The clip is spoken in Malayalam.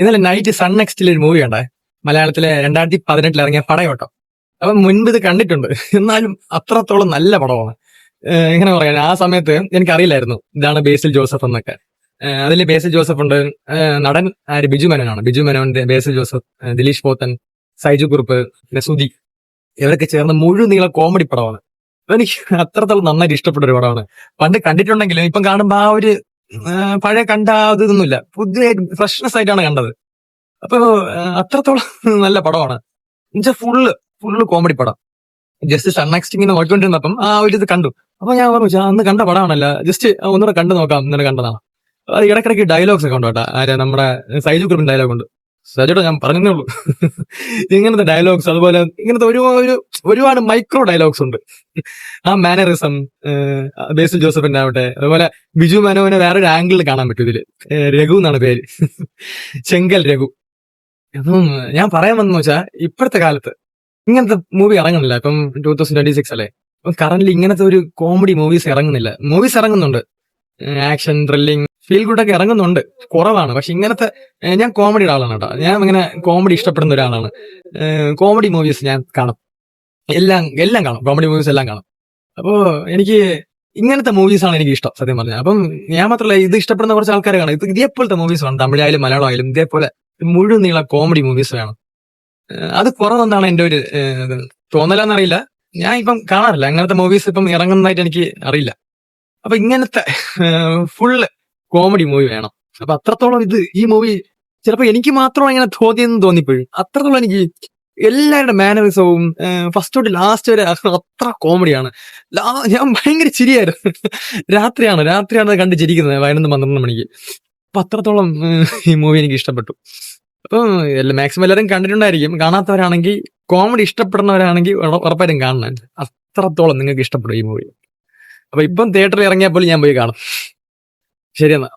ഇന്നലെ നൈറ്റ് സൺ നെക്സ്റ്റിൽ ഒരു മൂവി ഉണ്ടായി, മലയാളത്തിലെ 2018 ഇറങ്ങിയ പടയോട്ടം. അപ്പം മുൻപ് ഇത് കണ്ടിട്ടുണ്ട്, എന്നാലും അത്രത്തോളം നല്ല പടമാണ്. എങ്ങനെ പറയാൻ, ആ സമയത്ത് എനിക്കറിയില്ലായിരുന്നു ഇതാണ് ബേസിൽ ജോസഫ് എന്നൊക്കെ. അതിൽ ബേസിൽ ജോസഫ് ഉണ്ട്, നടൻ ആര്, ബിജു മേനോനാണ്. ബിജു മേനോൻ, ബേസിൽ ജോസഫ്, ദിലീഷ് പോത്തൻ, സൈജു കുറുപ്പ്, പിന്നെ സുധി, ഇവരൊക്കെ ചേർന്ന് മുഴുവൻ നീള കോമഡി പടമാണ്. എനിക്ക് അത്രത്തോളം നന്നായിട്ട് ഇഷ്ടപ്പെട്ട ഒരു പടമാണ്. പണ്ട് കണ്ടിട്ടുണ്ടെങ്കിലും ഇപ്പം കാണുമ്പോ ആ ഒരു പഴയ കണ്ട ഇതൊന്നുമില്ല, പുതിയ ഫ്രഷ്നെസ് ആയിട്ടാണ് കണ്ടത്. അപ്പൊ അത്രത്തോളം നല്ല പടമാണ്. എന്നുവെച്ചാൽ ഫുള്ള് കോമഡി പടം. ജസ്റ്റ് സൺ നെക്സ്റ്റ് ഇങ്ങനെ നോക്കിക്കൊണ്ടിരുന്നപ്പം ആ ഒരു ഇത് കണ്ടു. അപ്പൊ ഞാൻ പറഞ്ഞു, അന്ന് കണ്ട പടമാണല്ല, ജസ്റ്റ് ഒന്നുകൂടെ കണ്ടു നോക്കാം, ഇന്നലെ കണ്ടതാണ്. അത് ഇടയ്ക്കിടയ്ക്ക് ഡയലോഗ്സ് ഒക്കെ ഉണ്ട് കേട്ടോ. ആരെ, നമ്മുടെ സൈജു കുറുപ്പിന്റെ ഡയലോഗ് ഉണ്ട്. സജോട്ടോ ഞാൻ പറഞ്ഞതേ ഉള്ളൂ. ഇങ്ങനത്തെ ഡയലോഗ്സ്, അതുപോലെ ഇങ്ങനത്തെ ഒരുപാട് മൈക്രോ ഡയലോഗ്സ് ഉണ്ട്. ആ മാനറിസം ബേസിൽ ജോസഫിന്റെ ആവട്ടെ, അതുപോലെ ബിജു മനോവിനെ വേറൊരു ആംഗിളിൽ കാണാൻ പറ്റും ഇതില്. രഘു എന്നാണ് പേര്, ചെങ്കൽ രഘു. അപ്പം ഞാൻ പറയാൻ വന്നു വെച്ചാൽ, ഇപ്പോഴത്തെ കാലത്ത് ഇങ്ങനത്തെ മൂവി ഇറങ്ങുന്നില്ല. ഇപ്പം 2026 അല്ലേ, ഇപ്പം കറന്റ് ഇങ്ങനത്തെ ഒരു കോമഡി മൂവീസ് ഇറങ്ങുന്നില്ല. മൂവീസ് ഇറങ്ങുന്നുണ്ട്, ആക്ഷൻ, ത്രില്ലിംഗ്, ഫീൽ ഗുഡ് ഒക്കെ ഇറങ്ങുന്നുണ്ട്, കുറവാണ്. പക്ഷെ ഇങ്ങനത്തെ, ഞാൻ കോമഡിയുടെ ആളാണ് കേട്ടോ. ഞാൻ ഇങ്ങനെ കോമഡി ഇഷ്ടപ്പെടുന്ന ഒരാളാണ്. കോമഡി മൂവീസ് ഞാൻ കാണും, എല്ലാം കാണും, കോമഡി മൂവീസ് എല്ലാം കാണും. അപ്പോ എനിക്ക് ഇങ്ങനത്തെ മൂവീസാണ് എനിക്ക് ഇഷ്ടം, സത്യം പറഞ്ഞാൽ. അപ്പം ഞാൻ മാത്രമല്ല, ഇത് ഇഷ്ടപ്പെടുന്ന കുറച്ച് ആൾക്കാരെ കാണും. ഇത് ഇതേപോലത്തെ മൂവീസ് വേണം, തമിഴായാലും മലയാളം ആയാലും ഇതേപോലെ മുഴുവൻ നീള കോമഡി മൂവീസ് വേണം. അത് കുറവെന്നാണ് എന്റെ ഒരു തോന്നലെന്നറിയില്ല. ഞാൻ ഇപ്പം കാണാറില്ല അങ്ങനത്തെ മൂവീസ്, ഇപ്പം ഇറങ്ങുന്നതായിട്ട് എനിക്ക് അറിയില്ല. അപ്പൊ ഇങ്ങനത്തെ ഫുള്ള് കോമഡി മൂവി വേണം. അപ്പൊ അത്രത്തോളം ഈ മൂവി ചിലപ്പോ എനിക്ക് മാത്രം ഇങ്ങനെ തോന്നിയെന്ന് തോന്നിപ്പോഴും, അത്രത്തോളം എനിക്ക് എല്ലാവരുടെ മാനറിസവും ഫസ്റ്റ് തൊട്ട് ലാസ്റ്റ് വരെ അത്ര കോമഡിയാണ്. ഞാൻ ഭയങ്കര ചിരിയായിരുന്നു. രാത്രിയാണ് കണ്ട് ചിരിക്കുന്നത്, 11-12 മണിക്ക്. അപ്പൊ അത്രത്തോളം ഈ മൂവി എനിക്ക് ഇഷ്ടപ്പെട്ടു. അപ്പൊ മാക്സിമം എല്ലാവരും കണ്ടിട്ടുണ്ടായിരിക്കും. കാണാത്തവരാണെങ്കിൽ, കോമഡി ഇഷ്ടപ്പെടുന്നവരാണെങ്കിൽ ഉറപ്പായിട്ടും കാണണം. അത്രത്തോളം നിങ്ങൾക്ക് ഇഷ്ടപ്പെടും ഈ മൂവി. അപ്പൊ ഇപ്പം തിയേറ്ററിൽ ഇറങ്ങിയാൽ പോലും ഞാൻ പോയി കാണും. ശരിയെന്നാ.